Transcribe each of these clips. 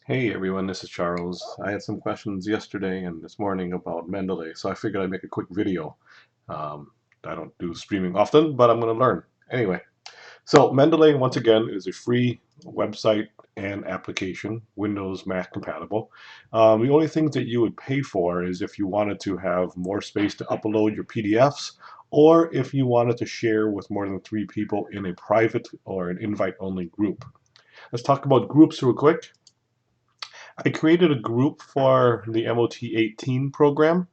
Hey everyone, this is Charles. I had some questions yesterday and this morning about Mendeley, so I figured I'd make a quick video. Um, I don't do streaming often, but I'm going to learn. Anyway, so Mendeley, once again, is a free website and application, Windows, Mac compatible. The only things that you would pay for is if you wanted to have more space to upload your PDFs, or if you wanted to share with more than 3 people in a private or an invite-only group. Let's talk about groups real quick. I created a group for the MOT 18 program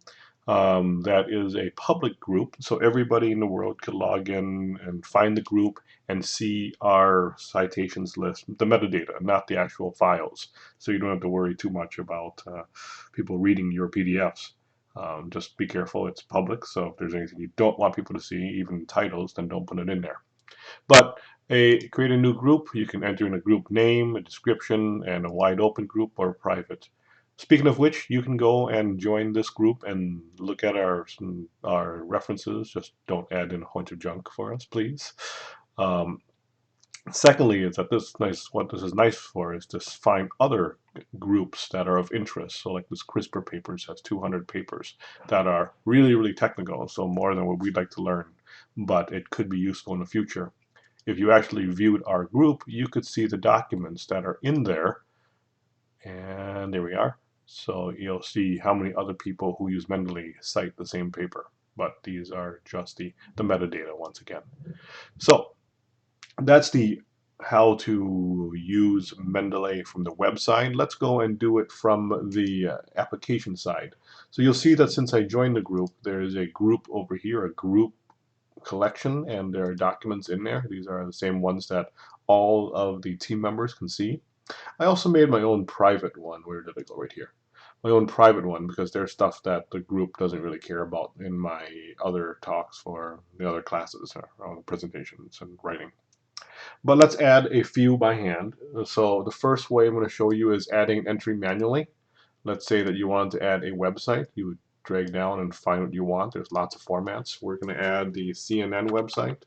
that is a public group, so everybody in the world could log in and find the group and see our citations list, the metadata, not the actual files. So you don't have to worry too much about people reading your PDFs. Just be careful, it's public, so if there's anything you don't want people to see, even titles, then don't put it in there. But create a new group. You can enter in a group name, a description, and a wide open group or private. Speaking of which, you can go and join this group and look at our references. Just don't add in a bunch of junk for us, please. Um, Secondly, is that what this is nice for is to find other groups that are of interest. So like this CRISPR papers has 200 papers that are really, really technical, so more than what we'd like to learn, but it could be useful in the future. If you actually viewed our group, you could see the documents that are in there. And there we are. So you'll see how many other people who use Mendeley cite the same paper. But these are just the metadata once again. So that's the how to use Mendeley from the website. Let's go and do it from the application side. So you'll see that since I joined the group, there is a group over here, a group collection, and there are documents in there. These are the same ones that all of the team members can see. I also made my own private one. Where did I go? Right here. My own private one because there's stuff that the group doesn't really care about in my other talks for the other classes or presentations and writing. But let's add a few by hand. So the first way I'm going to show you is adding an entry manually. Let's say that you want to add a website. You would drag down and find what you want. There's lots of formats. We're going to add the CNN website.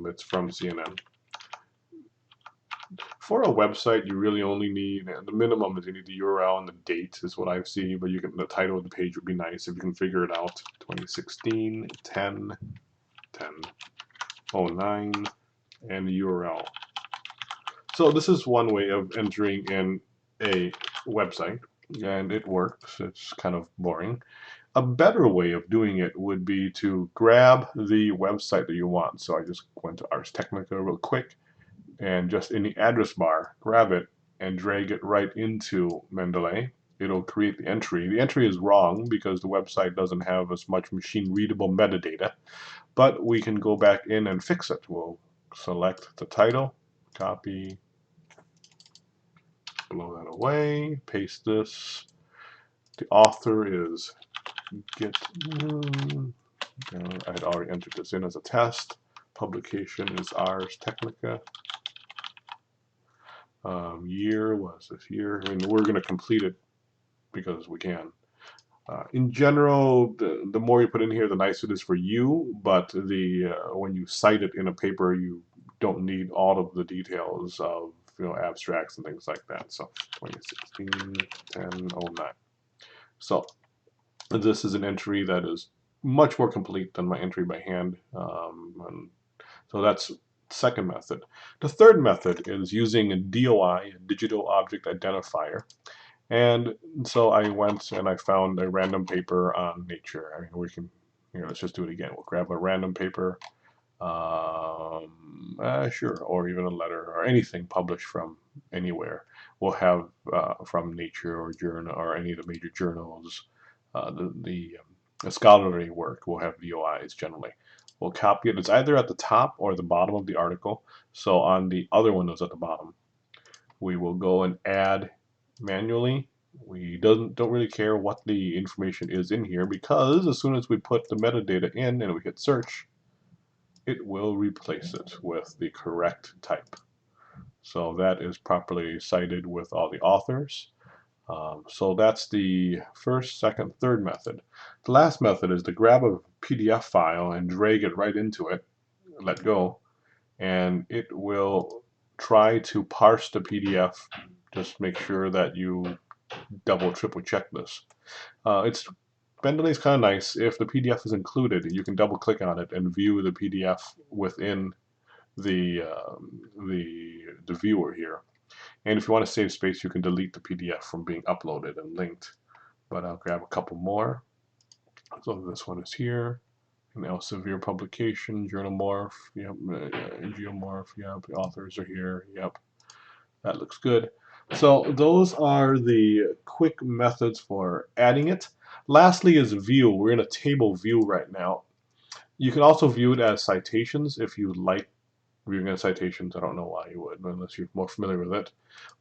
It's from CNN. For a website, you really only need, the minimum is you need the URL and the date is what I've seen, but you can, the title of the page would be nice if you can figure it out. 2016, 10, 1009, and the URL. So this is one way of entering in a website, and it works. It's kind of boring. A better way of doing it would be to grab the website that you want. So I just went to Ars Technica real quick, and just in the address bar, grab it and drag it right into Mendeley. It'll create the entry. The entry is wrong because the website doesn't have as much machine readable metadata, but we can go back in and fix it. We'll select the title, copy, blow that away, paste this. The author is Git. I had already entered this in as a test. Publication is Ars Technica. Year was this year. I mean, we're going to complete it because we can. In general, the more you put in here, the nicer it is for you. But when you cite it in a paper, you don't need all of the details of abstracts and things like that. So 2016, 1009. So this is an entry that is much more complete than my entry by hand. And so that's second method. The third method is using a DOI, a digital object identifier. And so I went and I found a random paper on Nature. I mean, we can, let's just do it again. We'll grab a random paper, sure, or even a letter or anything published from anywhere. We'll have from Nature or Journal or any of the major journals. The scholarly work will have DOIs generally. We'll copy it. It's either at the top or the bottom of the article. So on the other one that's at the bottom, we will go and add manually. We don't really care what the information is in here because as soon as we put the metadata in and we hit search, it will replace it with the correct type. So that is properly cited with all the authors. So that's the first, second, third method. The last method is to grab a PDF file and drag it right into it, let go, and it will try to parse the PDF just make sure that you double, triple check this. It's Mendeley is kind of nice. If the PDF is included, you can double click on it and view the PDF within the viewer here. And if you want to save space, you can delete the PDF from being uploaded and linked. But I'll grab a couple more. So this one is here. And Elsevier publication, Journal Morph, yep, Geomorph, yep, the authors are here, yep, that looks good. So those are the quick methods for adding it. Lastly is view. We're in a table view right now. You can also view it as citations if you like reading as citations. I don't know why you would, unless you're more familiar with it.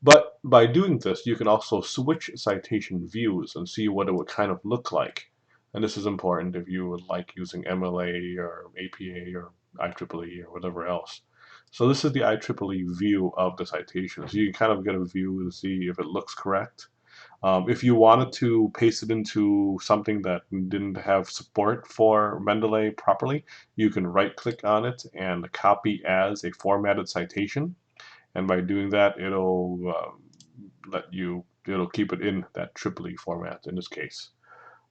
But by doing this, you can also switch citation views and see what it would kind of look like. And this is important if you would like using MLA or APA or IEEE or whatever else. So this is the IEEE view of the citation. So you can kind of get a view to see if it looks correct. If you wanted to paste it into something that didn't have support for Mendeley properly, you can right click on it and copy as a formatted citation. And by doing that, it'll keep it in that IEEE format in this case.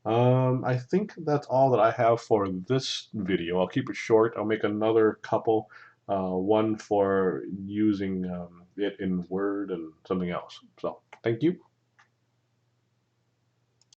I think that's all that I have for this video. I'll keep it short. I'll make another couple, one for using it in Word and something else. So thank you.